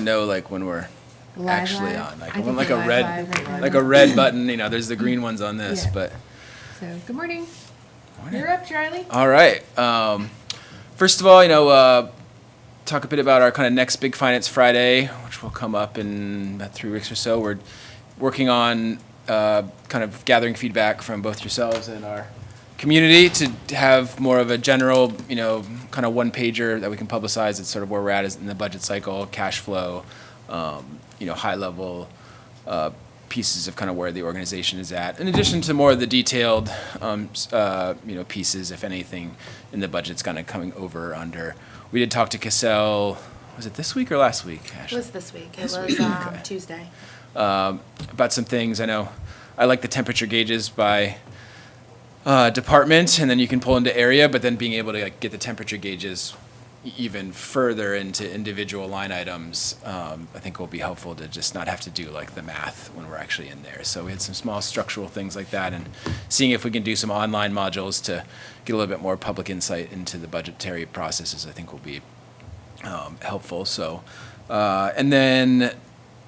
know like when we're Live, actually live? on. Like I I want think like a we're red, live right now. like a red button. You know, there's the green ones on this, Yeah. but. So, good morning. You're up, Charlie. All right. First of all, talk a bit about our kind of next Big Finance Friday, which will come up in about 3 weeks or so. We're working on kind of gathering feedback from both yourselves and our community to have more of a general, kind of one-pager that we can publicize. It's sort of where we're at is in the budget cycle, cash flow, high-level pieces of kind of where the organization is at, in addition to more of the detailed, pieces, if anything, in the budget's kind of coming over or under. We did talk to Cassell, was it this week or last week, It Ashley? was this week. It This was week, okay. Tuesday. About some things. I know I like the temperature gauges by department, and then you can pull into area, but then being able to get the temperature gauges even further into individual line items, I think will be helpful to just not have to do like the math when we're actually in there. So we had some small structural things like that, and seeing if we can do some online modules to get a little bit more public insight into the budgetary processes, I think will be helpful. So, and then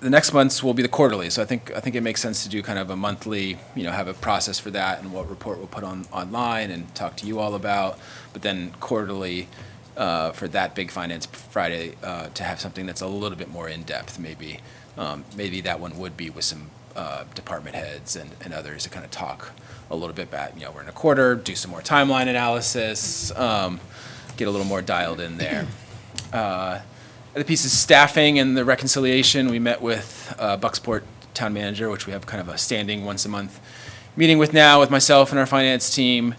the next months will be the quarterly. So I think it makes sense to do kind of a monthly, have a process for that and what report we'll put online and talk to you all about. But then quarterly for that Big Finance Friday to have something that's a little bit more in depth. Maybe that one would be with some department heads and others to kind of talk a little bit about, we're in a quarter, do some more timeline analysis, get a little more dialed in there. The piece is staffing and the reconciliation. We met with Bucksport town manager, which we have kind of a standing once a month meeting with now with myself and our finance team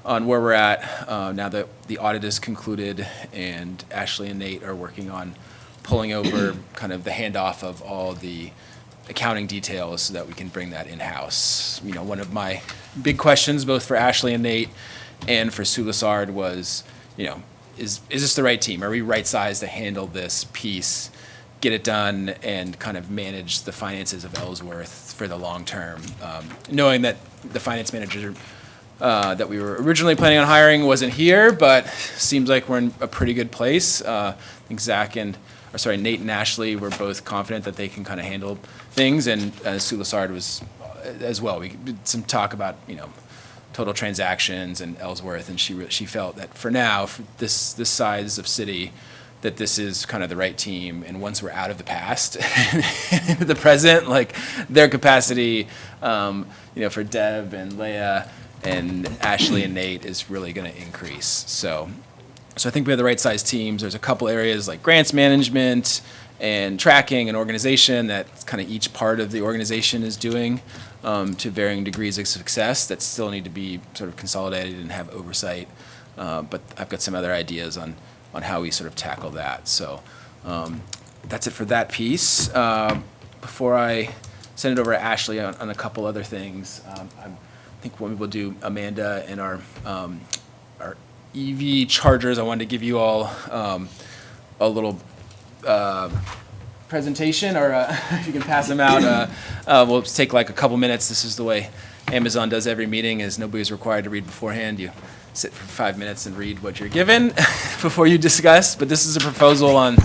on where we're at now that the audit is concluded, and Ashley and Nate are working on pulling over kind of the handoff of all the accounting details so that we can bring that in-house. One of my big questions, both for Ashley and Nate and for Sue Lessard, was, is this the right team? Are we right-sized to handle this piece, get it done, and kind of manage the finances of Ellsworth for the long term? Knowing that the finance manager that we were originally planning on hiring wasn't here, but seems like we're in a pretty good place. I think Nate and Ashley were both confident that they can kind of handle things, and Sue Lessard was as well. We did some talk about, total transactions and Ellsworth, and she felt that for now, for this size of city, that this is kind of the right team. And once we're out of the past into the present, like their capacity, for Deb and Leah and Ashley and Nate is really going to increase. So I think we have the right size teams. There's a couple areas like grants management and tracking and organization that kind of each part of the organization is doing to varying degrees of success that still need to be sort of consolidated and have oversight. But I've got some other ideas on how we sort of tackle that. So that's it for that piece. Before I send it over to Ashley on a couple other things, I think what we will do, Amanda, and our EV chargers, I wanted to give you all a little presentation, or if you can pass them out. We'll take like a couple minutes. This is the way Amazon does every meeting, is nobody's required to read beforehand. You sit for 5 minutes and read what you're given before you discuss. But this is a proposal on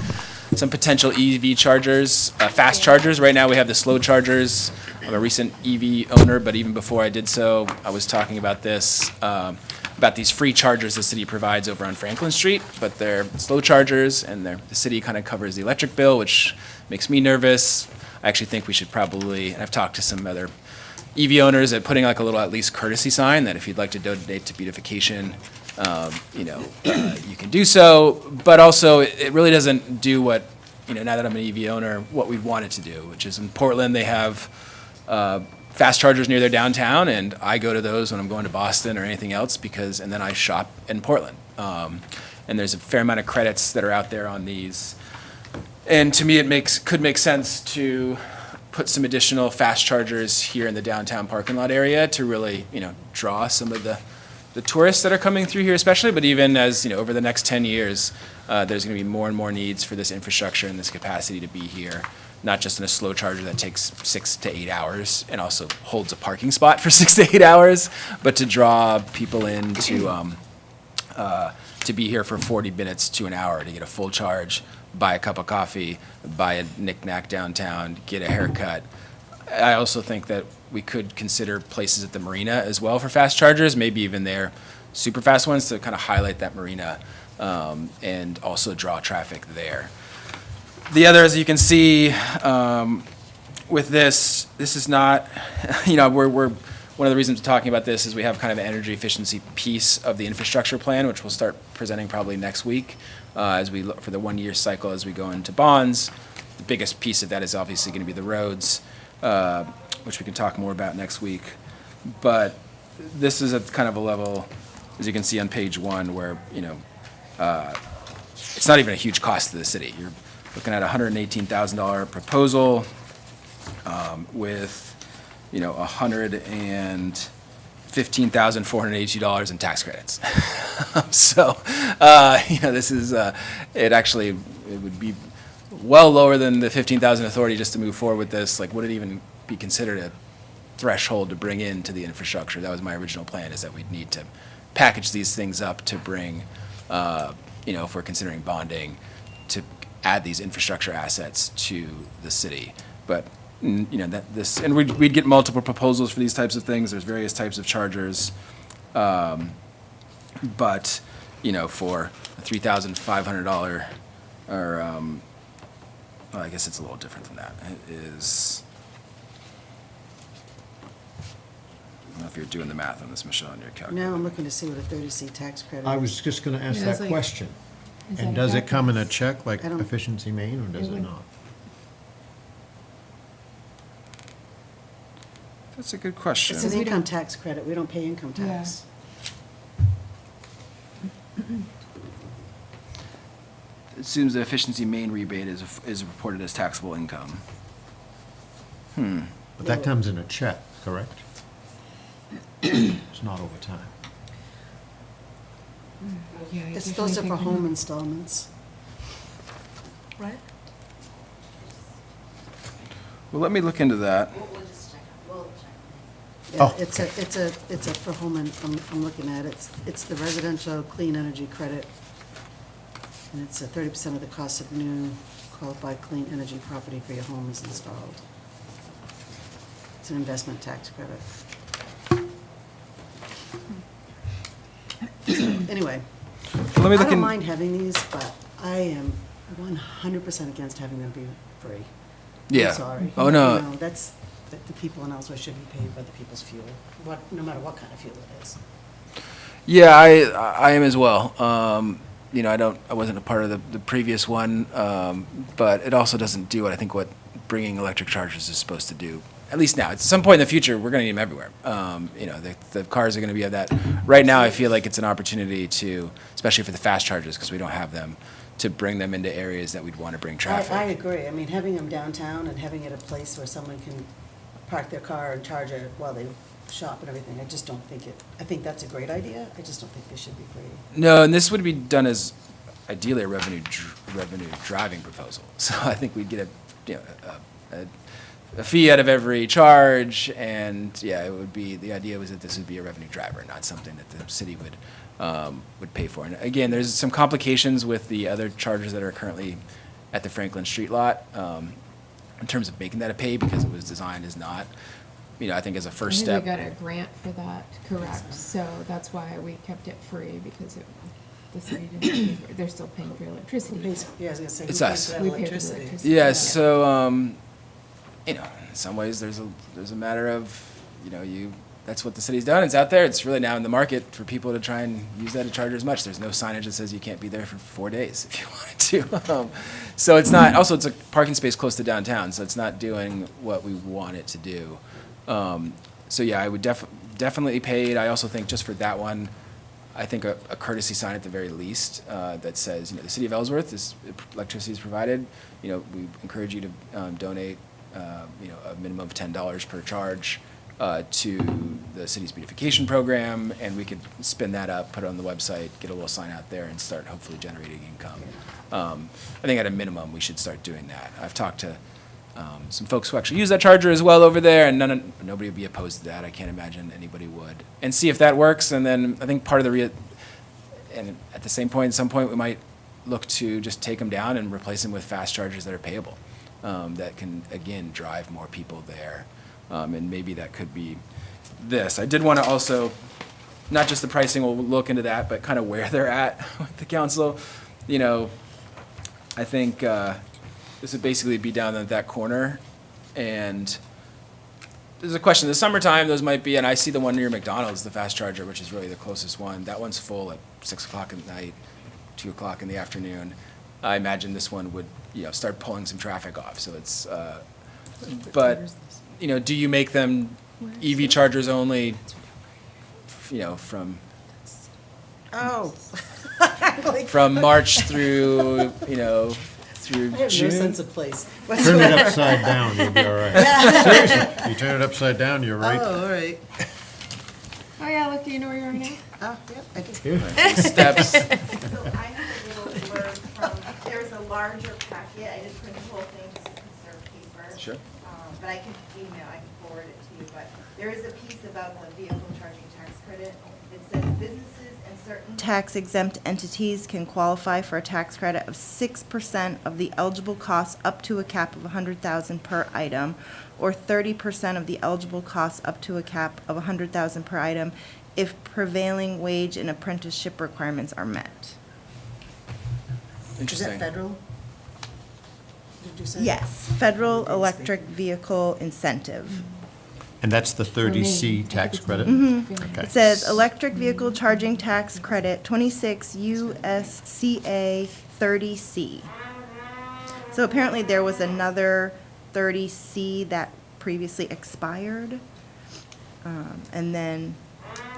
some potential EV chargers, fast chargers. Right now we have the slow chargers. I'm a recent EV owner, but even before I did so, I was talking about this, about these free chargers the city provides over on Franklin Street, but they're slow chargers, and the city kind of covers the electric bill, which makes me nervous. I actually think we should probably, and I've talked to some other EV owners, at putting like a little at least courtesy sign that if you'd like to donate to beautification, you can do so. But also, it really doesn't do what, now that I'm an EV owner, what we want it to do, which is in Portland they have fast chargers near their downtown, and I go to those when I'm going to Boston or anything else, and then I shop in Portland. And there's a fair amount of credits that are out there on these. And to me, could make sense to put some additional fast chargers here in the downtown parking lot area to really, draw some of the tourists that are coming through here especially, but even as, over the next 10 years, there's going to be more and more needs for this infrastructure and this capacity to be here, not just in a slow charger that takes 6 to 8 hours and also holds a parking spot for 6 to 8 hours, but to draw people in to be here for 40 minutes to an hour to get a full charge, buy a cup of coffee, buy a knick-knack downtown, get a haircut. I also think that we could consider places at the marina as well for fast chargers, maybe even their super fast ones to kind of highlight that marina and also draw traffic there. The other, as you can see, with this is not, we're one of the reasons we're talking about this is we have kind of an energy efficiency piece of the infrastructure plan, which we'll start presenting probably next week as we look for the 1 year cycle as we go into bonds. The biggest piece of that is obviously going to be the roads, which we can talk more about next week. But this is at kind of a level, as you can see on page 1, where it's not even a huge cost to the city. You're looking at a $118,000 proposal with $115,482 in tax credits. So this is it would be well lower than the 15,000 authority just to move forward with this. Like, would it even be considered a threshold to bring into the infrastructure? That was my original plan, is that we'd need to package these things up to bring, if we're considering bonding, to add these infrastructure assets to the city. But and we'd get multiple proposals for these types of things. There's various types of chargers, but for a $3,500 or well, I guess it's a little different than that. It is. I don't know if you're doing the math on this, Michelle, on your calculator. Now I'm looking to see what a 30C tax credit is. I was just gonna ask Yeah, that it's like- question. Is And that does it come in a backwards? check like I don't- Efficiency Maine, or does It it would- not? That's a good question. It's an we don't- income tax credit. We don't pay income tax. It seems the efficiency main rebate is reported as taxable income. But that comes in a check, correct? It's not over time. Yeah, I Those definitely are for think we home need- installments. Right? Well, let me look into that. We'll just check, we'll check. Yeah, Oh, it's a for home, and I'm looking at it. It's the residential clean energy credit. And it's 30% of the cost of new qualified clean energy property for your home is installed. It's an investment tax credit. So, anyway, Let me I look don't in. mind having these, but I am 100% against having them be free. Yeah. I'm sorry. Oh, no. You know, that's, the people in Ellsworth should be paid by the people's fuel, no matter what kind of fuel it is. Yeah, I am as well. I wasn't a part of the previous one, but it also doesn't do what bringing electric chargers is supposed to do. At least now. At some point in the future, we're going to need them everywhere. The cars are going to be of that. Right now, I feel like it's an opportunity to, especially for the fast chargers, because we don't have them, to bring them into areas that we'd want to bring traffic. I agree. I mean, having them downtown and having it a place where someone can park their car and charge it while they shop and everything, I just don't think I think that's a great idea. I just don't think they should be free. No, and this would be done as ideally a revenue driving proposal. So I think we'd get a fee out of every charge, and it would be, the idea was that this would be a revenue driver, not something that the city would pay for. And again, there's some complications with the other chargers that are currently at the Franklin Street lot in terms of making that a pay, because it was designed as not. I think as a first I step. think we got a grant for that, correct, so that's why we kept it free, because the city didn't pay for it. They're still paying for electricity. Yeah, I was gonna say, It's who us. pays for that We pay for the electricity? electricity. Yeah, Yeah. so, in some ways, there's a matter of, that's what the city's done. It's out there. It's really now in the market for people to try and use that to charge as much. There's no signage that says you can't be there for 4 days if you wanted to. So it's not, also it's a parking space close to downtown, so it's not doing what we want it to do. So yeah, I would definitely pay it. I also think just for that one, I think a courtesy sign at the very least that says, the city of Ellsworth, this electricity is provided. We encourage you to donate, a minimum of $10 per charge to the city's beautification program, and we could spin that up, put it on the website, get a little sign out there, and start hopefully generating income. I think at a minimum we should start doing that. I've talked to some folks who actually use that charger as well over there, and nobody would be opposed to that. I can't imagine anybody would. And see if that works, and then I think part of and at the same point, at some point, we might look to just take them down and replace them with fast chargers that are payable, that can, again, drive more people there. And maybe that could be this. I did want to also, not just the pricing, we'll look into that, but kind of where they're at with the council. You know, I think this would basically be down at that corner. And there's a question, in the summertime, those might be, and I see the one near McDonald's, the fast charger, which is really the closest one. That one's full at 6 o'clock at night, 2 o'clock in the afternoon. I imagine this one would, you know, start pulling some traffic off, so it's, but, you know, do you make them EV chargers only, you know, from Oh. March through, you know, through I have no June? sense of place. Turn it upside down, you'll be all right. Seriously, you turn it upside down, you're right. Oh, all right. Oh, yeah, look, you know where you are now? Oh, yep, I do. Here. Steps. So I have a little blurb from, there's a larger packet, I did print the whole thing just to conserve paper. Sure. But I can email, I can forward it to you, but there is a piece about the vehicle charging tax credit. It says businesses and certain tax exempt entities can qualify for a tax credit of 6% of the eligible costs up to a cap of $100,000 per item, or 30% of the eligible costs up to a cap of $100,000 per item if prevailing wage and apprenticeship requirements are met. Is Interesting. that federal? Did you say? Yes, federal electric vehicle incentive. And that's the For me. 30C I think tax it's credit? me. Okay. It says electric vehicle charging tax credit, 26 USCA 30C. So apparently there was another 30C that previously expired. And then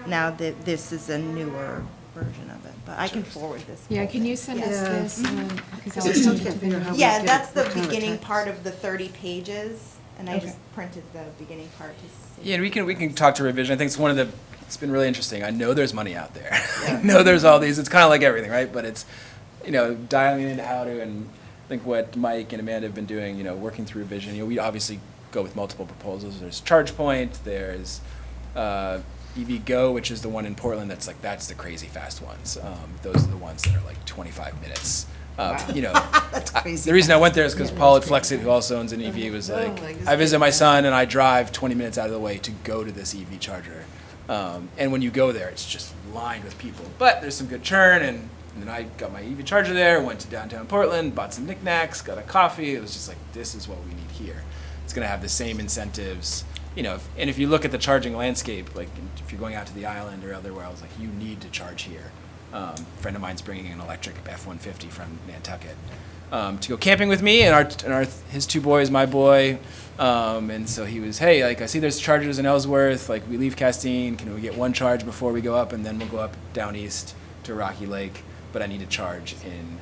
now that this is a newer version of it, but I can forward this. Yeah, can you send us Yeah. this? Because Because I I'll still need to can't figure out how we Yeah, get that's it. the What kind of beginning tax? part of the 30 pages, and I Okay. just printed the beginning part to see. Yeah, and we can talk to revision. I think it's one of the, it's been really interesting. I know there's money out there. I know there's all these, it's kind of like everything, right? But it's, you know, dialing into how to, and I think what Mike and Amanda have been doing, you know, working through revision. You know, we obviously go with multiple proposals. There's ChargePoint, there's EV Go, which is the one in Portland that's like, that's the crazy fast ones. Those are the ones that are like 25 minutes. You know, That's crazy. the reason I went there is because Yeah, Paul at that's Flexit, who also owns an EV, was Oh, like, like, I visit my son and I drive 20 minutes out of the way to go to this EV charger. And when you go there, it's just lined with people. But there's some good churn, and then I got my EV charger there, went to downtown Portland, bought some knickknacks, got a coffee. It was just like, this is what we need here. It's going to have the same incentives, you know. And if you look at the charging landscape, like if you're going out to the island or otherwhere else, like you need to charge here. A friend of mine's bringing an electric F-150 from Nantucket to go camping with me and his two boys, my boy. And so he was, hey, like I see there's chargers in Ellsworth. Like we leave Castine, can we get one charge before we go up, and then we'll go up down east to Rocky Lake. But I need to charge in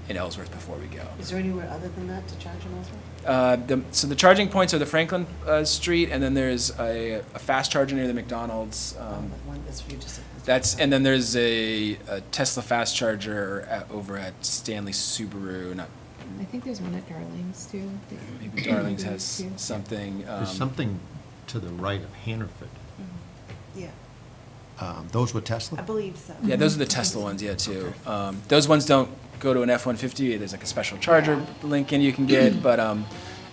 Ellsworth before we go. Is there anywhere other than that to charge in Ellsworth? So the charging points are the Franklin Street, and then there's a fast charger near the McDonald's. That one, that's what you just said. And then there's a Tesla fast charger over at Stanley Subaru. Not I think there's one at Darlings too. maybe Darlings has Too. something. There's something to the right of Hannaford. Yeah, Those were I Tesla? believe so. Yeah, those are the Tesla ones. Yeah, too. Those ones don't go to an F-150. There's like a special charger link in you can get, but and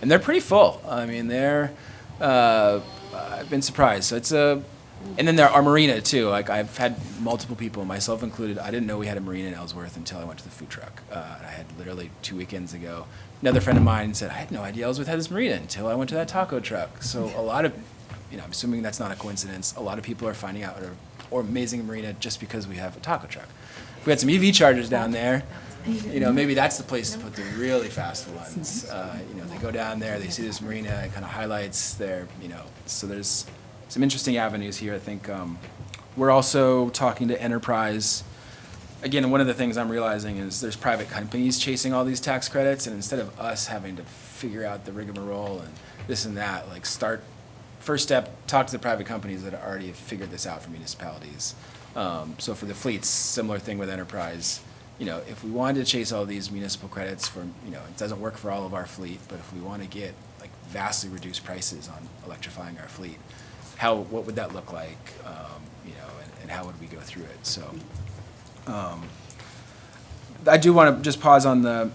they're pretty full. I mean, they're. I've been surprised. So it's a. And then there are marina too. Like I've had multiple people, myself included. I didn't know we had a marina in Ellsworth until I went to the food truck. I had literally 2 weekends ago. Another friend of mine said, I had no idea Ellsworth had this marina until I went to that taco truck. So a lot of, you know, I'm assuming that's not a coincidence. A lot of people are finding out or amazing marina just because we have a taco truck. If we had some EV chargers down there, you know, maybe that's the place to put the really fast ones. You know, they go down there, they see this marina, it kind of highlights their, you know, so there's some interesting avenues here. I think we're also talking to Enterprise. Again, one of the things I'm realizing is there's private companies chasing all these tax credits, and instead of us having to figure out the rigmarole and this and that, like first step, talk to the private companies that already have figured this out for municipalities. So for the fleets, similar thing with Enterprise. You know, if we wanted to chase all these municipal credits for, you know, it doesn't work for all of our fleet, but if we want to get like vastly reduced prices on electrifying our fleet, what would that look like, you know, and how would we go through it? So, I do want to just pause on the,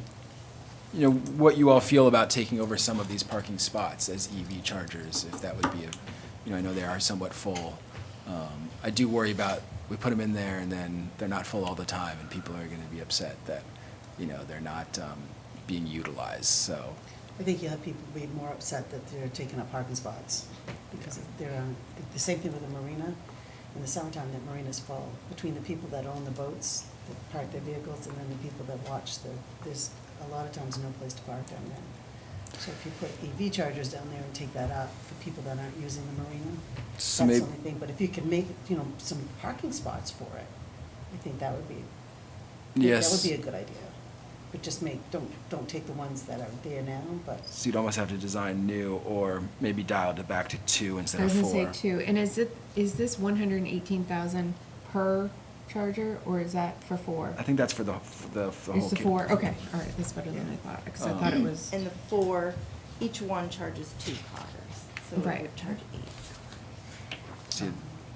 what you all feel about taking over some of these parking spots as EV chargers, if that would be I know they are somewhat full. I do worry about, we put them in there and then they're not full all the time, and people are going to be upset that, they're not being utilized, so. I think you'll have people be more upset that they're taking up parking spots, because they're on, the same thing with the marina. In the summertime, that marina's full, between the people that own the boats, that park their vehicles, and then the people that watch there's a lot of times no place to park down there. So if you put EV chargers down there and take that out for people that aren't using the marina, that's So the maybe- only thing. But if you could make, some parking spots for it, I think that would be, Yes. that would be a good idea. But just don't take the ones that are there now, but. So you'd almost have to design new, or maybe dial it back to 2 instead I of was 4. gonna say two, and is this 118,000 per charger, or is that for 4? I think that's for the whole. It's the kit. 4, okay, all right, that's better than I thought, because I thought it was, And the 4, each one charges 2 cars, so it Right. would charge 8.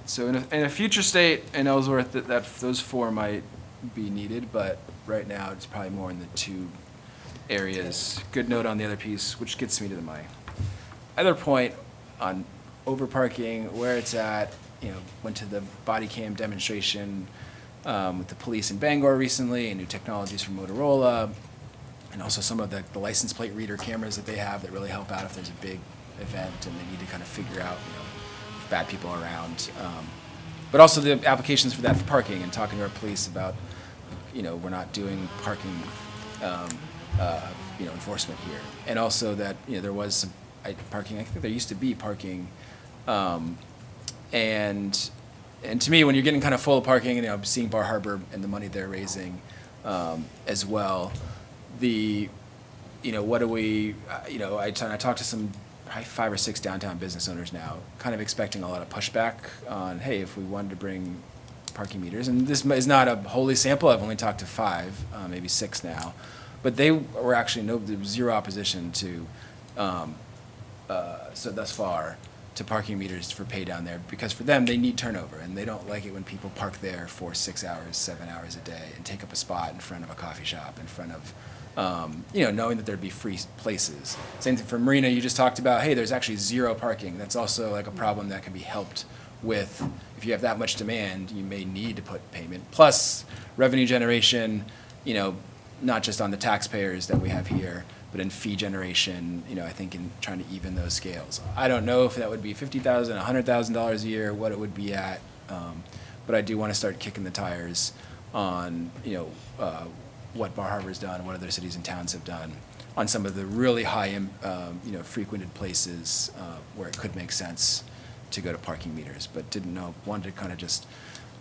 So in a future state in Ellsworth, those 4 might be needed, but right now it's probably more in the 2 areas. Good note on the other piece, which gets me to my other point on overparking, where it's at. Went to the body cam demonstration with the police in Bangor recently, and new technologies from Motorola, and also some of the license plate reader cameras that they have that really help out if there's a big event and they need to kind of figure out, if bad people are around. But also the applications for that for parking, and talking to our police about, we're not doing parking, enforcement here. And also that, there was some parking, I think there used to be parking, and to me, when you're getting kind of full of parking, and I'm seeing Bar Harbor and the money they're raising as well, what do we, I talked to some probably 5 or 6 downtown business owners now, kind of expecting a lot of pushback on, hey, if we wanted to bring parking meters, and this is not a holy sample, I've only talked to 5, maybe 6 now, but they were actually there was zero opposition to, so thus far, to parking meters for pay down there, because for them, they need turnover, and they don't like it when people park there for 6 hours, 7 hours a day, and take up a spot in front of a coffee shop, in front of, knowing that there'd be free places. Same thing for Marina, you just talked about, hey, there's actually 0 parking. That's also like a problem that can be helped with. If you have that much demand, you may need to put payment. Plus, revenue generation, not just on the taxpayers that we have here, but in fee generation, I think in trying to even those scales. I don't know if that would be $50,000, $100,000 a year, what it would be at, but I do want to start kicking the tires on, what Bar Harbor's done and what other cities and towns have done on some of the really high, frequented places where it could make sense to go to parking meters, but wanted to kind of just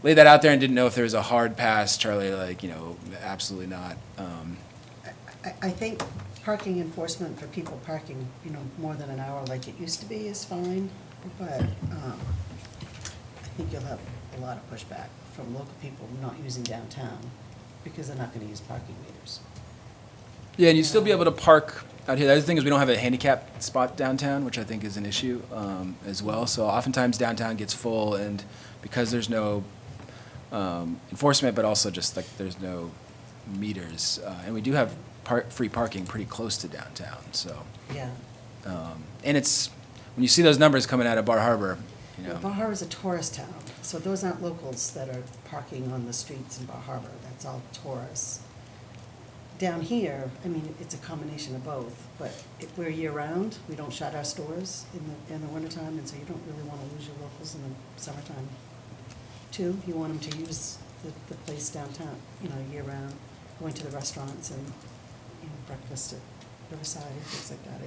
lay that out there, and didn't know if there was a hard pass, Charlie, absolutely not. I think parking enforcement for people parking, more than an hour like it used to be is fine, but I think you'll have a lot of pushback from local people not using downtown, because they're not gonna use parking meters. Yeah, and you'd still be able to park out here. The other thing is we don't have a handicap spot downtown, which I think is an issue as well. So oftentimes downtown gets full, and because there's no enforcement, but also just like there's no meters, and we do have free parking pretty close to downtown. So, Yeah. and it's when you see those numbers coming out of Bar Harbor, Bar Harbor's a tourist town, so those aren't locals that are parking on the streets in Bar Harbor, that's all tourists. Down here, it's a combination of both, but if we're year-round, we don't shut our stores in the wintertime, and so you don't really wanna lose your locals in the summertime. 2, you want them to use the place downtown, year-round, going to the restaurants and, breakfast at Riverside, and things like that.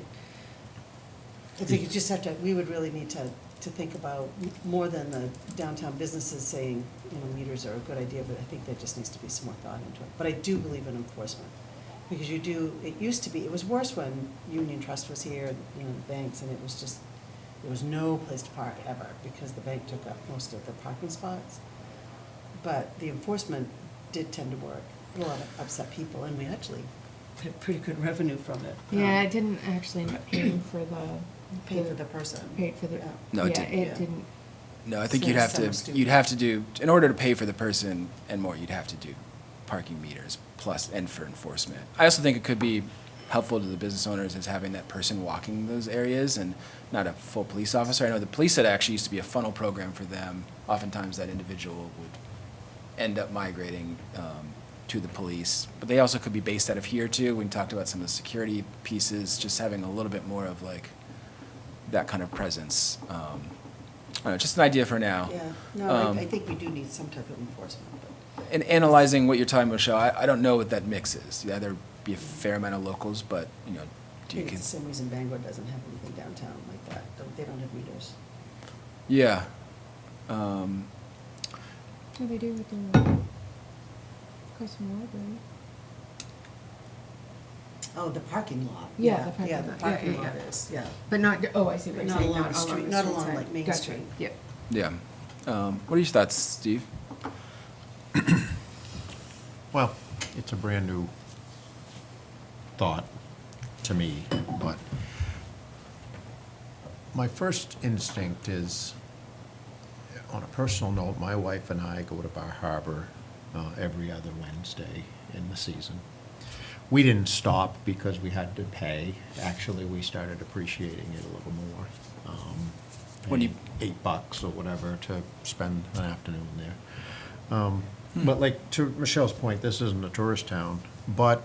I think you just have to, we would really need to think about more than the downtown businesses saying, meters are a good idea, but I think there just needs to be some more thought into it. But I do believe in enforcement, because it used to be, it was worse when Union Trust was here, the banks, and it was just, there was no place to park ever, because the bank took up most of the parking spots. But the enforcement did tend to work. A lot of upset people, and we actually had pretty good revenue from it. yeah, it didn't actually end up paying for the. Pay for the person. Paid for the, Yeah. No, it yeah, didn't. it Yeah. didn't, No, I think So you'd have some student- to do, in order to pay for the person and more, you'd have to do parking meters plus, and for enforcement. I also think it could be helpful to the business owners as having that person walking those areas and not a full police officer. I know the police said it actually used to be a funnel program for them. Oftentimes that individual would end up migrating to the police, but they also could be based out of here too. We talked about some of the security pieces, just having a little bit more of like that kind of presence. I don't know, just an idea for now. Yeah, no, I think we do need some type of enforcement. But And analyzing what you're talking about, Michelle, I don't know what that mix is. Yeah, there'd be a fair amount of locals, but, you know, I do you think can, it's the same reason Bangor doesn't have anything downtown like that. They don't have meters. yeah. What do they do with the, across from the library? Oh, the parking lot. Yeah, the Yeah, parking the lot. parking Yeah, lot yeah. is, yeah. But not, oh, I see what you're Not saying, along not the along street, the not street along, side. like, Main Gotcha. Street. Yep. Yeah. What are your thoughts, Steve? Well, it's a brand-new thought to me, but my first instinct is, on a personal note, my wife and I go to Bar Harbor every other Wednesday in the season. We didn't stop because we had to pay. Actually, we started appreciating it a little more. When you- paying $8 or whatever to spend an afternoon there. But like, to Michelle's point, this isn't a tourist town, but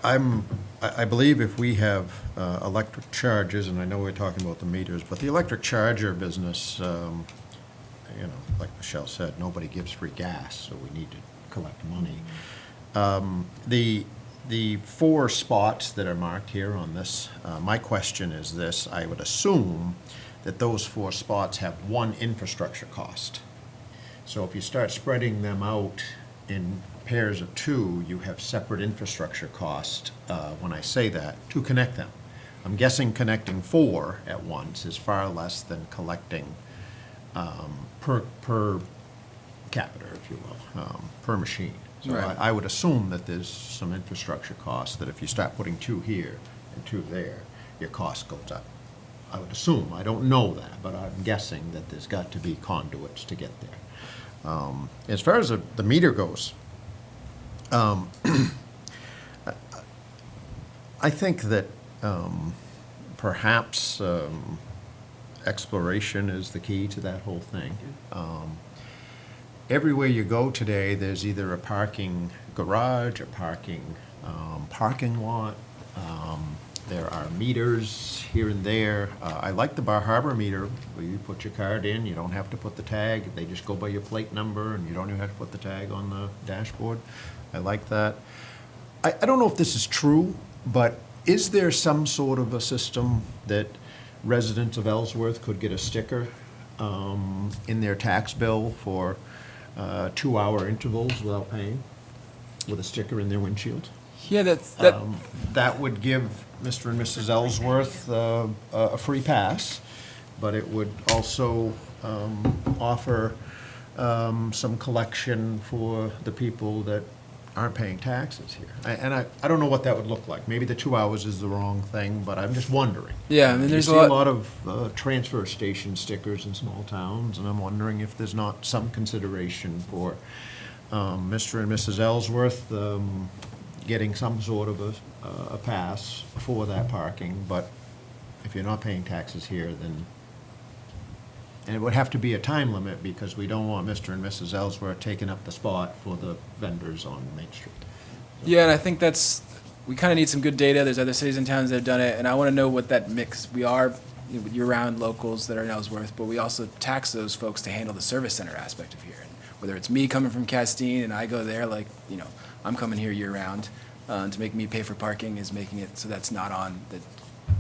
I believe if we have electric charges, and I know we're talking about the meters, but the electric charger business, you know, like Michelle said, nobody gives free gas, so we need to collect money. The 4 spots that are marked here on this, my question is this: I would assume that those 4 spots have one infrastructure cost. So if you start spreading them out in pairs of 2, you have separate infrastructure cost, when I say that, to connect them. I'm guessing connecting 4 at once is far less than collecting per capita, if you will, per machine. So Right. I would assume that there's some infrastructure cost, that if you start putting 2 here and 2 there, your cost goes up. I would assume, I don't know that, but I'm guessing that there's got to be conduits to get there. As far as the meter goes, I think that perhaps exploration is the key to that whole thing. Everywhere you go today, there's either a parking garage, a parking lot. There are meters here and there. I like the Bar Harbor meter, where you put your card in, you don't have to put the tag, they just go by your plate number, and you don't even have to put the tag on the dashboard. I like that. I don't know if this is true, but is there some sort of a system that residents of Ellsworth could get a sticker in their tax bill for 2-hour intervals without paying, with a sticker in their windshield? Yeah, that That would give Mr. and Mrs. Ellsworth a free pass, but it would also offer some collection for the people that aren't paying taxes here. And I don't know what that would look like. Maybe the 2 hours is the wrong thing, but I'm just wondering. Yeah, I mean, there's You a see a lot- lot of transfer station stickers in small towns, and I'm wondering if there's not some consideration for Mr. and Mrs. Ellsworth getting some sort of a pass for that parking, but if you're not paying taxes here, then, and it would have to be a time limit, because we don't want Mr. and Mrs. Ellsworth taking up the spot for the vendors on Main Street. Yeah, and I think we kind of need some good data. There's other cities and towns that have done it, and I want to know what that mix. We are year-round locals that are in Ellsworth, but we also tax those folks to handle the service center aspect of here. And whether it's me coming from Castine and I go there, like, you know, I'm coming here year-round, to make me pay for parking is making it so that's not on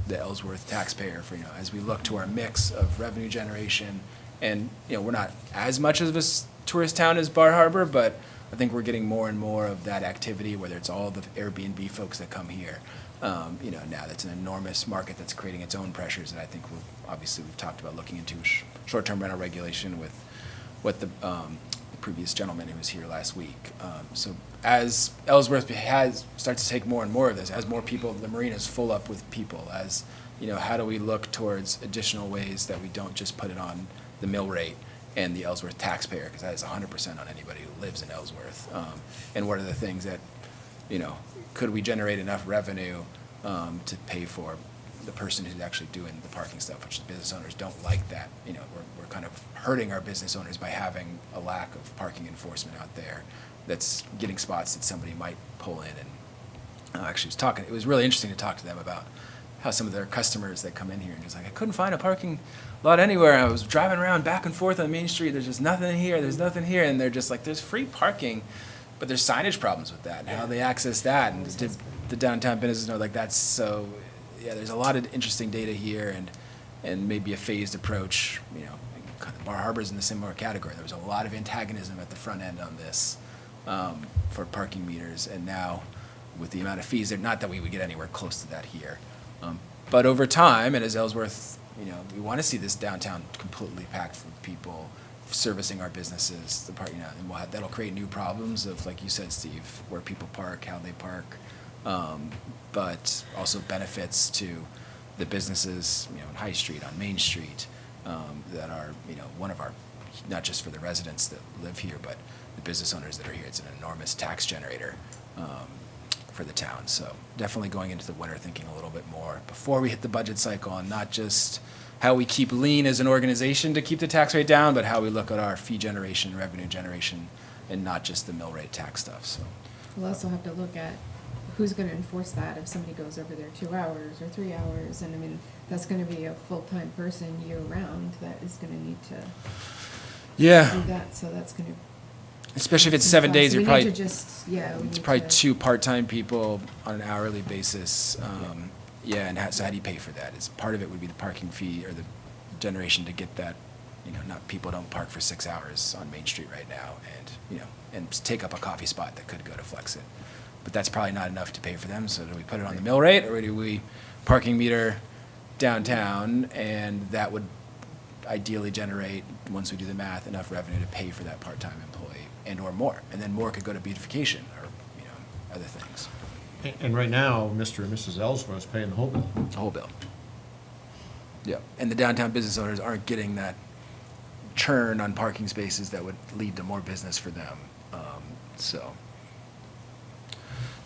the Ellsworth taxpayer for, you know, as we look to our mix of revenue generation. And, you know, we're not as much of a tourist town as Bar Harbor, but I think we're getting more and more of that activity, whether it's all the Airbnb folks that come here. You know, now that's an enormous market that's creating its own pressures, and I think we've talked about looking into short-term rental regulation with what the previous gentleman who was here last week. So as Ellsworth starts to take more and more of this, as more people, the marina's full up with people, as, you know, how do we look towards additional ways that we don't just put it on the mill rate and the Ellsworth taxpayer, because that is 100% on anybody who lives in Ellsworth. And what are the things that, you know, could we generate enough revenue to pay for the person who's actually doing the parking stuff, which the business owners don't like that. You know, we're kind of hurting our business owners by having a lack of parking enforcement out there that's getting spots that somebody might pull in. And actually was talking, it was really interesting to talk to them about how some of their customers that come in here and it's like, I couldn't find a parking lot anywhere. I was driving around back and forth on Main Street. There's just nothing here. There's nothing here. And they're just like, there's free parking, but there's signage problems with that and how they access that. And the downtown businesses know like that's so, yeah, there's a lot of interesting data here and maybe a phased approach. You know, Bar Harbor's in the similar category. There was a lot of antagonism at the front end on this for parking meters. And now with the amount of fees, not that we would get anywhere close to that here. But over time, and as Ellsworth, you know, we want to see this downtown completely packed with people servicing our businesses. The part, you know, and that'll create new problems of, like you said, Steve, where people park, how they park, but also benefits to the businesses, you know, on High Street, on Main Street, that are, you know, one of our, not just for the residents that live here, but the business owners that are here. It's an enormous tax generator for the town. So definitely going into the winter thinking a little bit more before we hit the budget cycle on not just how we keep lean as an organization to keep the tax rate down, but how we look at our fee generation, revenue generation, and not just the mill rate tax stuff. So We'll also have to look at who's gonna enforce that if somebody goes over there 2 hours or 3 hours, and I mean, that's gonna be a full-time person year-round that is gonna need to do that, so that's gonna. especially if it's 7 days, So you're we need probably, to just, yeah, we it's need probably to- 2 part-time people on an hourly basis. Yeah, and so how do you pay for that? Is part of it would be the parking fee or the generation to get that, you know, not, people don't park for 6 hours on Main Street right now and, you know, and take up a coffee spot that could go to Flex It. But that's probably not enough to pay for them, so do we put it on the mill rate or do we parking meter downtown? And that would ideally generate, once we do the math, enough revenue to pay for that part-time employee and or more. And then more could go to beautification or, you know, other things. And right now, Mr. and Mrs. Ellsworth is paying the whole bill. The whole bill. Yeah, and the downtown business owners aren't getting that churn on parking spaces that would lead to more business for them. So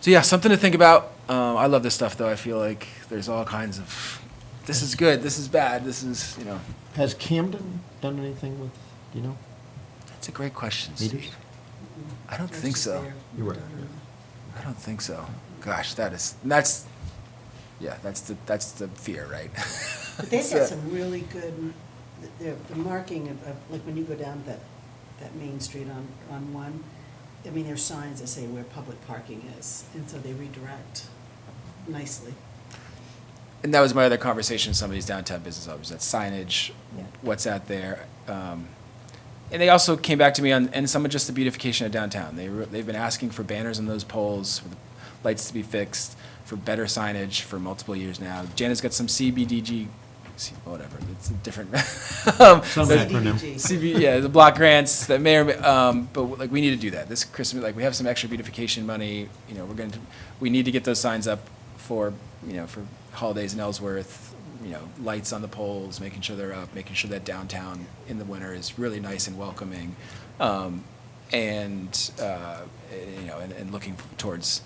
yeah, something to think about. I love this stuff, though. I feel like there's all kinds of, this is good, this is bad, this is, you know. Has Camden done anything with, you know? That's a great question, Meters? Steve. I don't think so. You were. I don't think so. Gosh, that's the fear, right? But they've So- got some really good, the marking of, like, when you go down that Main Street on one, I mean, there's signs that say where public parking is, and so they redirect nicely. And that was my other conversation with some of these downtown business owners, that signage, Yeah. what's out there. And they also came back to me on, and some of just the beautification of downtown. They've been asking for banners on those poles, for the lights to be fixed, for better signage for multiple years now. Janet's got some CBDG, whatever, it's a different. Some acronym. Yeah, the block grants that may or may, but like, we need to do that. This Christmas, like, we have some extra beautification money, you know, we need to get those signs up for, you know, for holidays in Ellsworth, you know, lights on the poles, making sure they're up, making sure that downtown in the winter is really nice and welcoming. And looking towards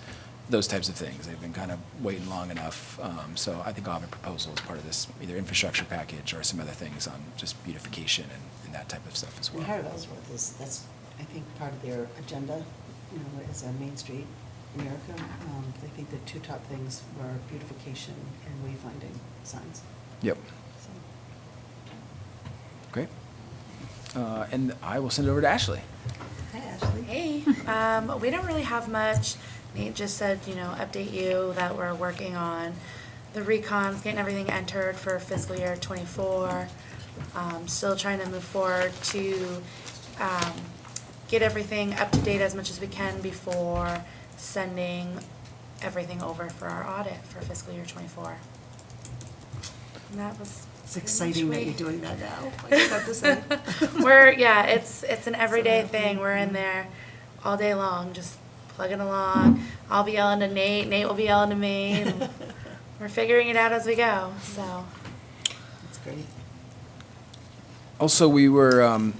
those types of things. They've been kind of waiting long enough. So I think I'll have a proposal as part of this, either infrastructure package or some other things on just beautification and that type of stuff as And well. Heart of Ellsworth that's, I think, part of their agenda, you know, as a Main Street America. I think the 2 top things were beautification and wayfinding signs. Yep, So, great. And I will send it over to Ashley. Hi, Ashley. Hey, we don't really have much. Nate just said, you know, update you that we're working on the recons, getting everything entered for fiscal year '24. Still trying to move forward to get everything up to date as much as we can before sending everything over for our audit for fiscal year '24. And that was. It's exciting that you're doing that now. I just have to say. It's an everyday thing. We're in there all day long, just plugging along. I'll be yelling to Nate, Nate will be yelling to me, and we're figuring it out as we go, so. That's great. Also, we were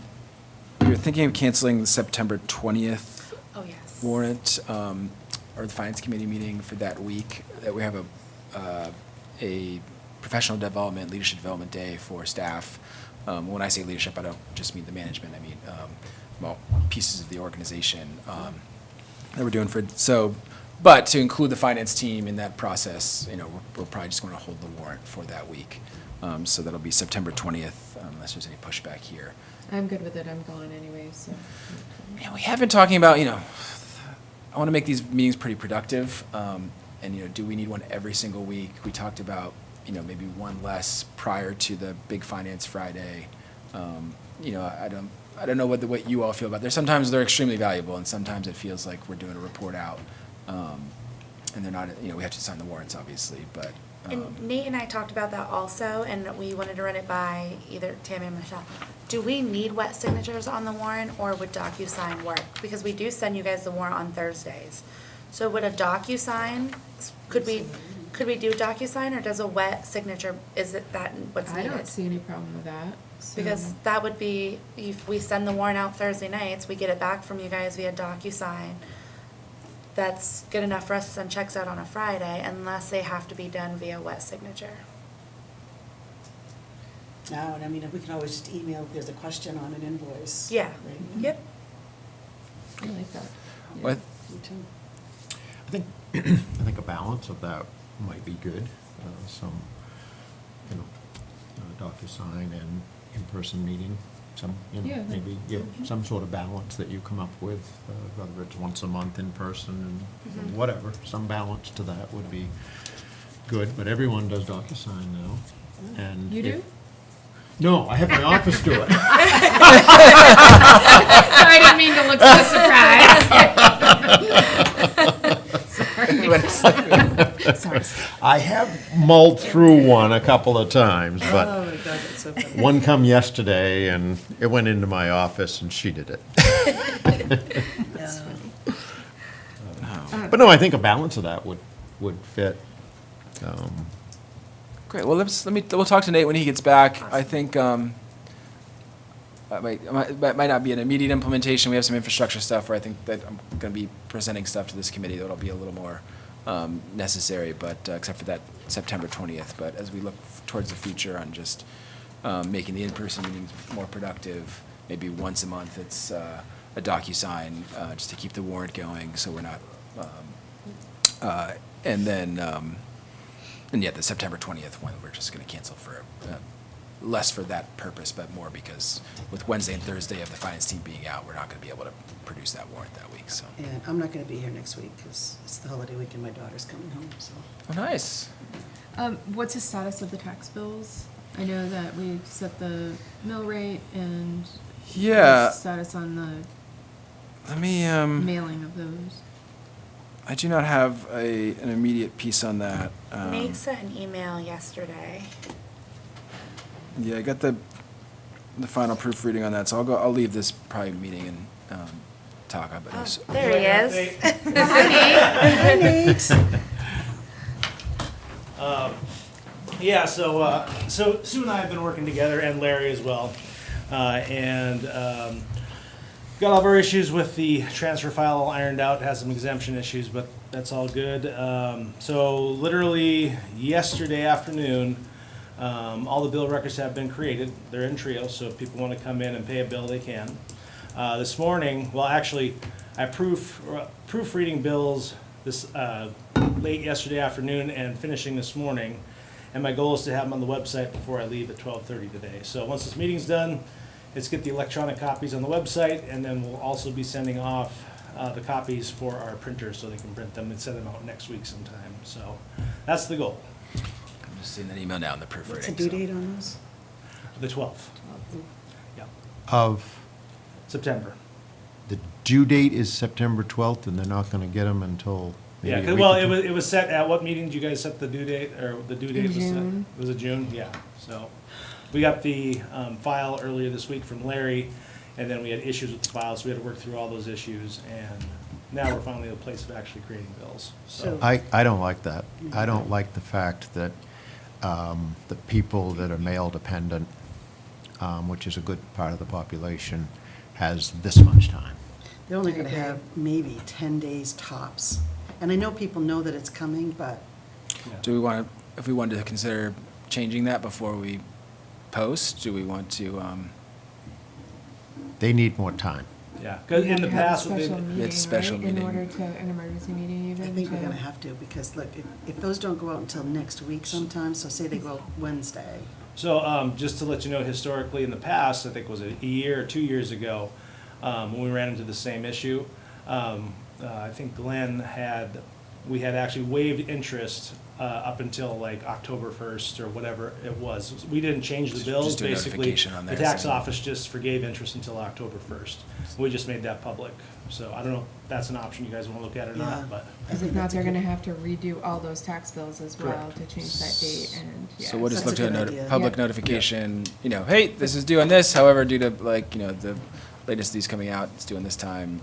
we were thinking of canceling the September 20th Oh, yes. warrant, or the finance committee meeting for that week, that we have a professional development, leadership development day for staff. When I say leadership, I don't just mean the management, I mean, well, pieces of the organization, that we're doing but to include the finance team in that process, we're probably just going to hold the warrant for that week. So that'll be September 20th, unless there's any pushback here. I'm good with it, I'm gone anyway, so. Yeah, we have been talking about, I want to make these meetings pretty productive. And, do we need one every single week? We talked about, maybe one less prior to the big Finance Friday. I don't know what you all feel about. Sometimes they're extremely valuable, and sometimes it feels like we're doing a report out. And they're not, we have to sign the warrants, obviously, but. And Nate and I talked about that also, and we wanted to run it by either Tammy or Michelle. Do we need wet signatures on the warrant, or would DocuSign work? Because we do send you guys the warrant on Thursdays. So would a DocuSign, could we do DocuSign, or does a wet signature, is it that what's I needed? don't see any problem with that, so. Because that would be, if we send the warrant out Thursday nights, we get it back from you guys via DocuSign. That's good enough for us to send checks out on a Friday, unless they have to be done via wet signature. No, and I mean, we can always just email if there's a question on an invoice. Yeah, right? yep. I like that. Yeah. What? Me too. I think a balance of that might be good. Some, DocuSign and in-person meeting, Yeah. maybe, some sort of balance that you come up with, whether it's once a month in person and whatever, some balance to that would be good, but everyone does DocuSign now, and. You do? No, I have my office do it. I didn't mean to look so surprised. Sorry. I have mulled through one a couple of times, Oh, but my God, that's so funny. one come yesterday, and it went into my office, and she did it. That's funny. But no, I think a balance of that would fit. Great. Well, we'll talk to Nate when he gets back. I think that might not be an immediate implementation. We have some infrastructure stuff where I think that I'm going to be presenting stuff to this committee that'll be a little more necessary, but except for that September 20th. But as we look towards the future on just making the in-person meetings more productive, maybe once a month it's a DocuSign just to keep the warrant going, so we're not. And the September 20th one, we're just going to cancel for, less for that purpose, but more because with Wednesday and Thursday of the finance team being out, we're not going to be able to produce that warrant that week, so. And I'm not gonna be here next week, because it's the holiday week and my daughter's coming home, so. Oh, nice. What's the status of the tax bills? I know that we set the mill rate and. Yeah. what's the status on the Let me, mailing of those. I do not have an immediate piece on that. Nate sent an email yesterday. Yeah, I got the final proofreading on that, so I'll leave this probably meeting and talk about Oh, this. there he is. Hi, Nate. Yeah, so Sue and I have been working together, and Larry as well, and got all of our issues with the transfer file all ironed out. Has some exemption issues, but that's all good. So literally yesterday afternoon, all the bill records have been created. They're in Trio, so if people want to come in and pay a bill, they can. This morning, well, actually, I proofreading bills this late yesterday afternoon and finishing this morning. And my goal is to have them on the website before I leave at 12:30 today. So once this meeting's done, let's get the electronic copies on the website, and then we'll also be sending off the copies for our printers so they can print them and send them out next week sometime. So that's the goal, I'm just seeing that email now in the proofreading. What's the due so. date on those? the 12th, yeah, Of, September. the due date is September 12th, and they're not going to get them until maybe Yeah, a 'cause- week well, or two? it was set at, what meeting did you guys set the due date, or the due date was set? June. Was it June? Yeah, so, we got the file earlier this week from Larry, and then we had issues with the file, so we had to work through all those issues, and now we're finally at a place of actually creating bills, so. I don't like that. I don't like the fact that the people that are male dependent, which is a good part of the population, has this much time. They're only I gonna agree. have maybe 10 days tops. And I know people know that it's coming, but Do we want to, if we wanted to consider changing that before we post, do we want to, They need more time. Yeah, because We in have the to have a past, what special they- meeting, It's special right? meeting. In order to, an emergency meeting even. I think we're to- gonna have to, because look, if those don't go out until next week sometime, so say they go out Wednesday. So, just to let you know, historically, in the past, I think it was a year or 2 years ago, when we ran into the same issue, I think Glenn we had actually waived interest up until like October 1st or whatever it was. We didn't change the bills, Just do a basically. notification on The there tax saying- office just forgave interest until October 1st. We just made that public. So I don't know if that's an option you guys want to look at or Yeah. not, but. Because if not, they're gonna have to redo all those tax bills as well Correct. to change that date and, yeah. so we'll just That's look a to a good idea. public Yeah. notification, you know, hey, this is doing this, however, due to like, you know, the latest of these coming out, it's doing this time.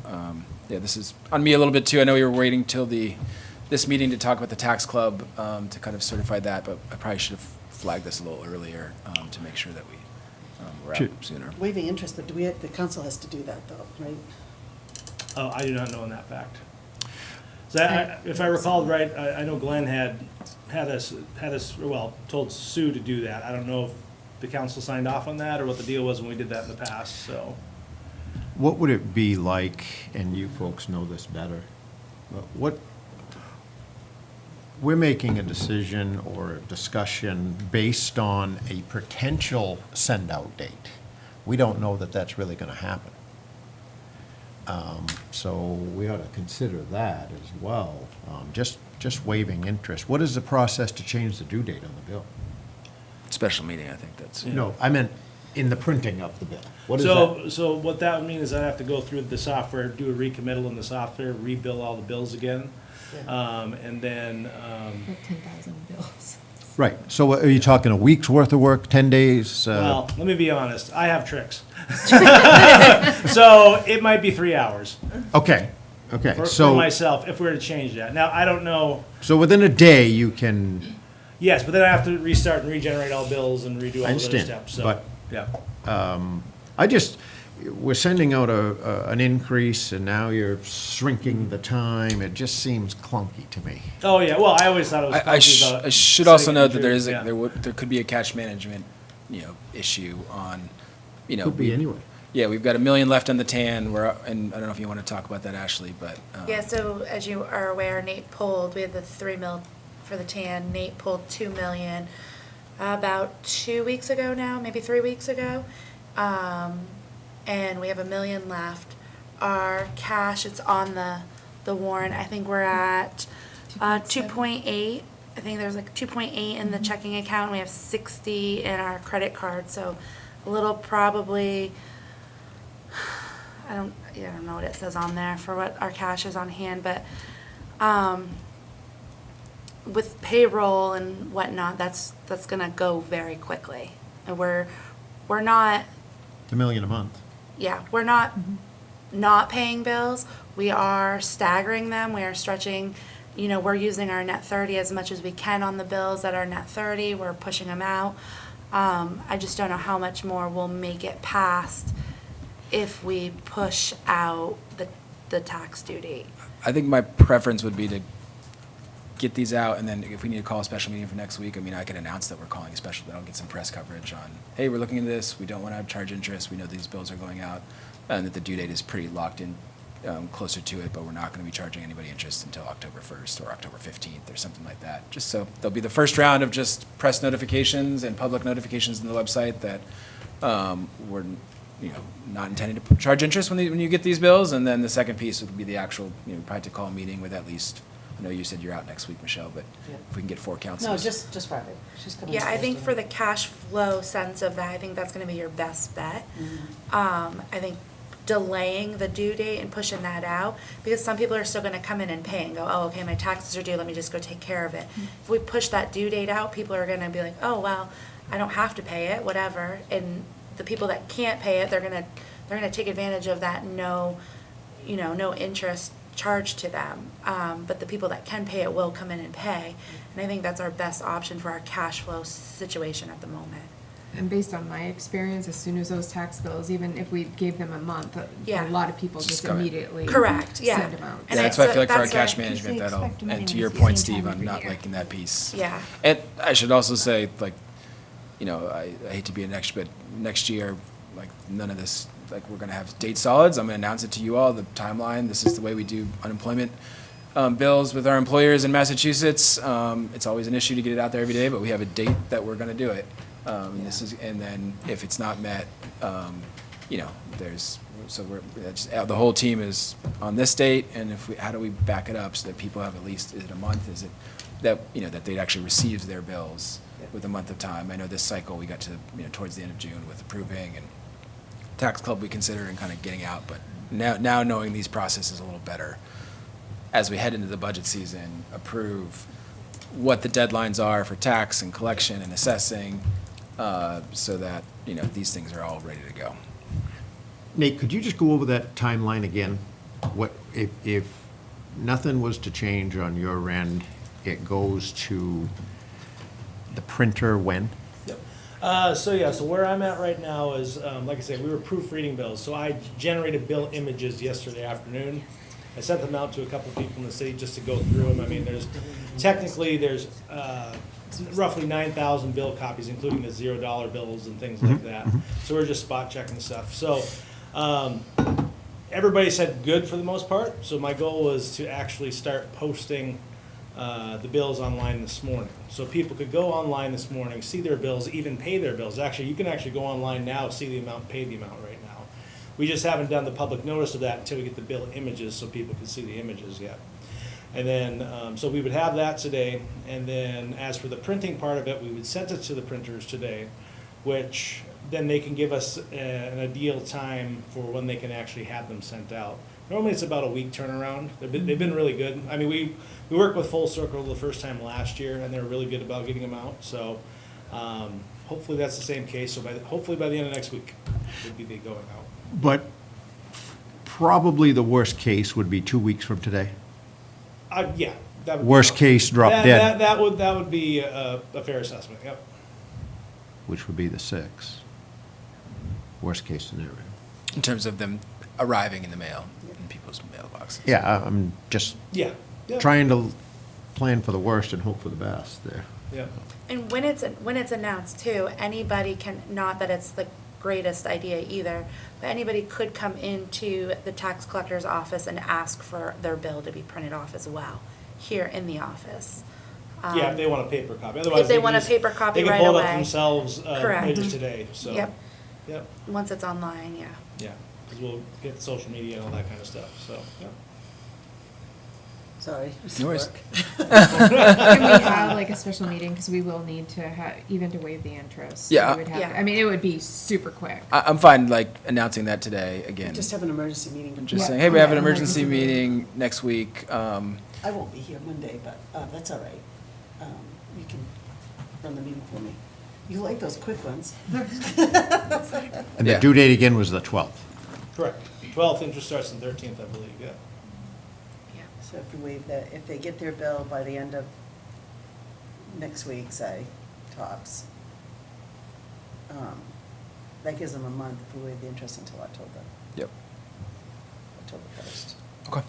Yeah, this is on me a little bit too. I know we were waiting till this meeting to talk about the tax club, to kind of certify that, but I probably should have flagged this a little earlier, to make sure that we, were out Sure. sooner. Waiving interest, but the council has to do that though, right? Oh, I do not know on that fact. So if I recalled right, I know Glenn had us, well, told Sue to do that. I don't know if the council signed off on that or what the deal was when we did that in the past, so. What would it be like, and you folks know this better, but we're making a decision or a discussion based on a potential send-out date. We don't know that that's really gonna happen. So we ought to consider that as well, just waiving interest. What is the process to change the due date on the bill? Special meeting, I think that's. No, I meant in the printing of the bill. What is that? So what that would mean is I'd have to go through the software, do a recommittal in the software, rebill all the bills again. And then, Like 10,000 bills. Right, so are you talking a week's worth of work, 10 days? well, let me be honest, I have tricks. So it might be 3 hours Okay, for so, myself if we were to change that. Now, I don't know, so within a day, you can, yes, but then I have to restart and regenerate all bills and redo all I those other understand, steps, so, but- yeah. I just, we're sending out an increase, and now you're shrinking the time, it just seems clunky to me. Oh, yeah, well, I always thought it was I clunky about I should also setting note the that there truth, is, yeah. there could be a cash management, you know, issue on, you know. Could be we- anyway. Yeah, we've got $1 million left on the TAN, and I don't know if you want to talk about that, Ashley, but. Yeah, so as you are aware, Nate pulled, we had the 3 mil for the TAN, Nate pulled 2 million about 2 weeks ago now, maybe 3 weeks ago. And we have $1 million left. Our cash, it's on the warrant, I think we're at 2.8. I think there's like 2.8 in the checking account, we have 60 in our credit card, so a little probably, I don't know what it says on there for what our cash is on hand, but, with payroll and whatnot, that's gonna go very quickly. And we're not, It's $1 million a month. yeah, we're not paying bills. We are staggering them. We are stretching, you know, we're using our net 30 as much as we can on the bills that are net 30. We're pushing them out. I just don't know how much more we'll make it past if we push out the tax due date. I think my preference would be to get these out, and then if we need to call a special meeting for next week, I mean, I could announce that we're calling a special, that'll get some press coverage on, hey, we're looking at this, we don't want to charge interest, we know these bills are going out, and that the due date is pretty locked in, closer to it, but we're not going to be charging anybody interest until October 1st or October 15th or something like that. Just so, there'll be the first round of just press notifications and public notifications on the website that we're, you know, not intending to charge interest when you get these bills, and then the second piece would be the actual, you know, probably to call a meeting with at least, I know you said you're out next week, Michelle, but Yeah. if we can get 4 No, councils. just Friday. She's coming. Yeah, I think Thursday. for the cash flow sense of that, I think that's gonna be your best bet. I think delaying the due date and pushing that out, because some people are still gonna come in and pay and go, oh, okay, my taxes are due, let me just go take care of it. If we push that due date out, people are gonna be like, oh, well, I don't have to pay it, whatever, and the people that can't pay it, they're gonna take advantage of that no interest charged to them. But the people that can pay it will come in and pay, and I think that's our best option for our cash flow situation at the moment. And based on my experience, as soon as those tax bills, even if we gave them a month, Yeah. a lot of people just come in. immediately Correct, yeah. send them out. And Yeah, that's why I feel like for our that's cash why- management, they that'll, expect money and to when your it's the point, same time Steve, I'm every not year. liking that piece. Yeah. And I should also say, like, you know, I hate to be an extra, but next year, like, none of this, like, we're gonna have date solids. I'm gonna announce it to you all, the timeline. This is the way we do unemployment bills with our employers in Massachusetts. It's always an issue to get it out there every day, but we have a date that we're gonna do it. This is, and then if it's not met, you know, the whole team is on this date, and how do we back it up so that people have at least, is it a month? Is it that, you know, that they'd actually received their bills with a month of time? I know this cycle, we got to, you know, towards the end of June with approving, and tax club we considered and kind of getting out, but now knowing these processes a little better, as we head into the budget season, approve what the deadlines are for tax and collection and assessing, so that, you know, these things are all ready to go. Nate, could you just go over that timeline again? What, if nothing was to change on your end, it goes to the printer when? So where I'm at right now is, like I said, we were proofreading bills, so I generated bill images yesterday afternoon. I sent them out to a couple of people in the city just to go through them. I mean, there's roughly 9,000 bill copies, including the $0 bills and things like that. So we're just spot checking stuff. So, everybody said good for the most part, so my goal was to actually start posting the bills online this morning. So people could go online this morning, see their bills, even pay their bills. Actually, you can actually go online now, see the amount, pay the amount right now. We just haven't done the public notice of that until we get the bill images so people can see the images yet. And then, so we would have that today, and then as for the printing part of it, we would send it to the printers today, which then they can give us an ideal time for when they can actually have them sent out. Normally, it's about a week turnaround. They've been really good. I mean, we worked with Full Circle the first time last year, and they were really good about getting them out. So hopefully that's the same case. So hopefully by the end of next week, would be the going out. But probably the worst case would be 2 weeks from today. Yeah. That would be Worst fine. case, drop dead. That would be a fair assessment. Yep. Which would be the 6th. Worst case scenario. In terms of them arriving in the mail, in people's mailboxes. Yeah, I'm just Yeah. Yep. trying to plan for the worst and hope for the best there. Yeah. And when it's announced too, anybody can, not that it's the greatest idea either, but anybody could come into the tax collector's office and ask for their bill to be printed off as well, here in the office. Yeah, if they want a paper copy. Otherwise, they can want a just- paper copy they can right pull it up away. themselves Correct. later today. So. Yep. Yep. Once it's online, yeah. Yeah. Because we'll get social media and all that kind of stuff. So. Yeah. Sorry. No worries. Can we have like a special meeting, because we will need to have, even to waive the interest. Yeah. We would have Yeah. to- I mean, it would be super quick. I'm fine, like, announcing that today, again. Just have an emergency meeting. Just Yeah. saying, hey, we have an Yeah. emergency meeting next week. I won't be here Monday, but that's all right. You can run the meeting for me. You like those quick ones. And the Yeah. due date again was the 12th. Correct. 12th interest starts on 13th, I believe. Yeah. So if we waive that, if they get their bill by the end of next week, say, tops, that gives them a month if we waive the interest until October Yep. 1st. Okay.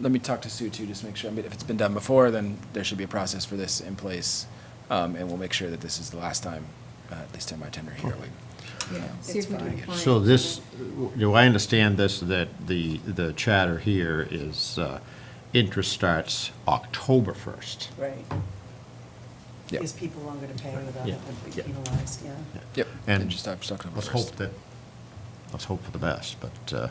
Let me talk to Sue too, just make sure, I mean, if it's been done before, then there should be a process for this in place. And we'll make sure that this is the last time, at least in my tenure here. Yeah. See if we can find. So this, do I understand this, that the chatter here is interest starts October 1st? Right. Yep. Gives people longer to pay without Yeah. having to Yeah. be penalized, yeah. Yep. And just start October Let's 1st. hope for the best, but,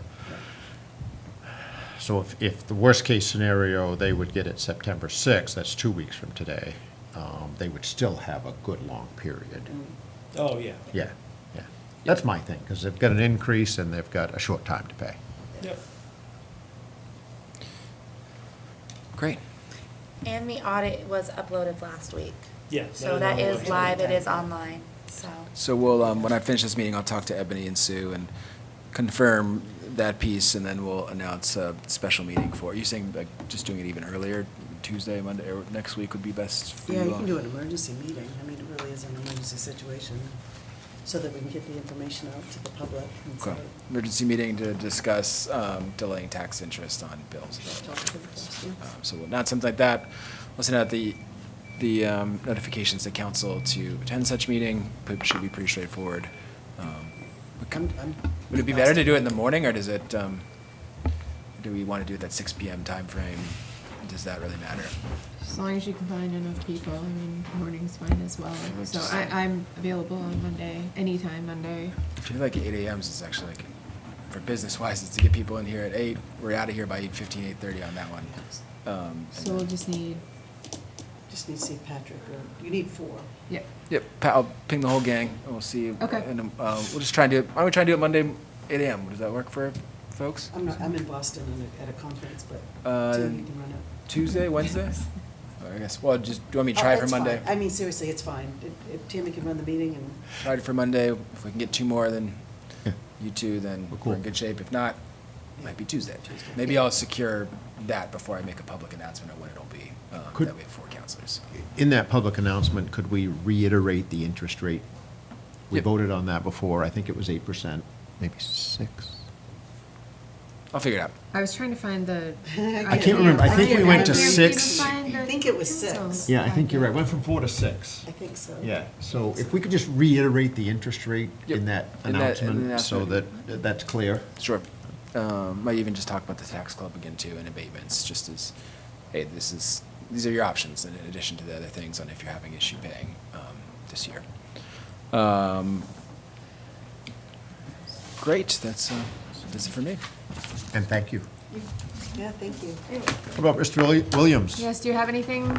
so if the worst-case scenario, they would get it September 6th, that's 2 weeks from today, they would still have a good, long period. Oh, yeah. Yeah, yeah. That's my thing, because they've got an increase and they've got a short time to pay. Yep. Great. And the audit was uploaded last week. Yeah. So that is on is the live, it website. is online, so. So we'll, when I finish this meeting, I'll talk to Ebony and Sue and confirm that piece, and then we'll announce a special meeting for, you saying like just doing it even earlier, Tuesday, Monday, or next week would be best for you Yeah, you all? can do an emergency meeting. I mean, it really really is an emergency situation, so that we can get the information out to the public. And so Okay. Emergency meeting to discuss delaying tax interest on bills. talk to the boss, yeah. So not something like that. We'll send out the notifications to council to attend such meeting. Should be pretty straightforward. I'm Would it be better to do it in the morning, or does it, do we want to do it at 6 PM timeframe? Does that really matter? As long as you can find enough people, I mean, morning's fine as well. So I'm available on Monday, anytime Monday. I feel like 8 AMs is actually like, for business-wise, is to get people in here at 8. We're out of here by 8:15, 8:30 on that one. So we'll just need, Just need to see Patrick, or you need 4. yep, Yep, I'll ping the whole gang, and we'll see. Okay. And we'll just try and do it, why don't we try and do it Monday, 8 AM? Does that work for folks? I'm in Boston at a conference, but Uh, Tim, you can run it. Tuesday, Wednesday? Or I guess, well, just, do you want me to try Oh, for it's Monday? fine. I mean, seriously, it's fine. If Tammy can run the meeting and, Try it for Monday. If we can get 2 more than Yeah. you two, then Well, we're cool. in good shape. If not, it might be Tuesday. Tuesday. Maybe I'll secure that before I make a public announcement of when it'll be, Could- that we have 4 counselors. In that public announcement, could we reiterate the interest rate? We Yep. voted on that before. I think it was 8%, maybe 6. I'll figure it out. I was trying to find the. I can't remember. I think we went to can't 6. find the I think it was council. 6. Yeah, I think you're right. Went from 4 to 6. I think so. Yeah, so if we could just reiterate the interest rate Yep. in that In that announcement, so announcement. that that's clear. Sure. Might even just talk about the tax club again too, and abatements, just as, hey, these are your options in addition to the other things on if you're having issue paying this year. Great, that's it for me. And thank you. Yeah, thank you. What about Mr. Williams? Yes, do you have anything?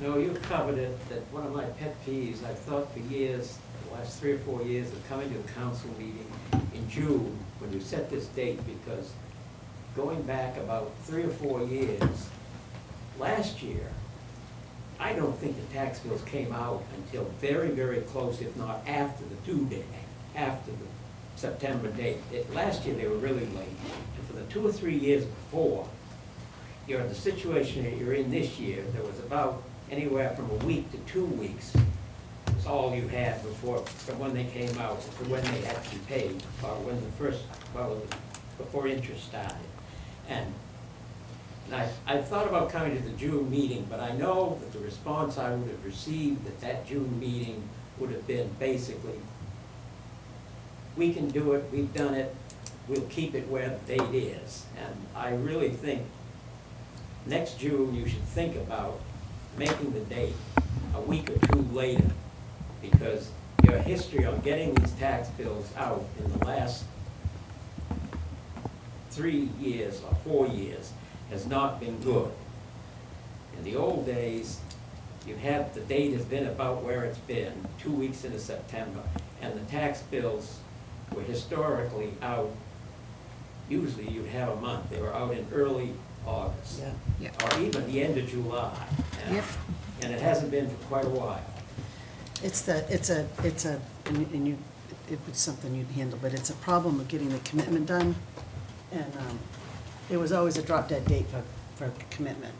No, you covered it, that one of my pet peeves, I've thought for years, the last 3 or 4 years, of coming to a council meeting in June, when you set this date, because going back about 3 or 4 years, last year, I don't think the tax bills came out until very, very close, if not after the due date, after the September date. Last year, they were really late, and for the 2 or 3 years before, you're in the situation that you're in this year, there was about anywhere from a week to 2 weeks was all you had before, from when they came out to when they had to be paid, or when the first, well, before interest started. And I thought about coming to the June meeting, but I know that the response I would have received at that June meeting would have been basically, we can do it, we've done it, we'll keep it where the date is. And I really think next June, you should think about making the date a week or 2 later, because your history on getting these tax bills out in the last 3 years or 4 years has not been good. In the old days, the date has been about where it's been, 2 weeks into September, and the tax bills were historically out, usually you'd have a month, they were out in early August. Yeah. Yeah. Or even the end of July. And- Yep. And it hasn't been for quite a while. It's and you, it was something you'd handle, but it's a problem of getting the commitment done. And there was always a drop dead date for commitment.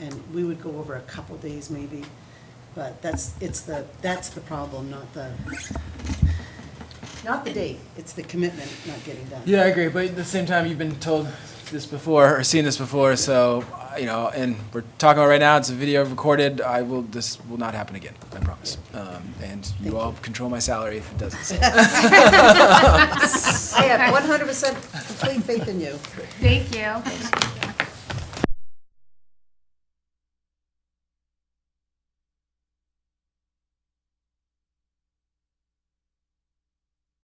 And we would go over a couple days maybe, but that's the problem, not the date. It's the commitment not getting done. Yeah, I agree, but at the same time, you've been told this before, or seen this before, so, and we're talking about right now, it's a video recorded, this will not happen again, I promise. And you all control my salary if it doesn't, so. I have 100% complete faith in you. Thank you.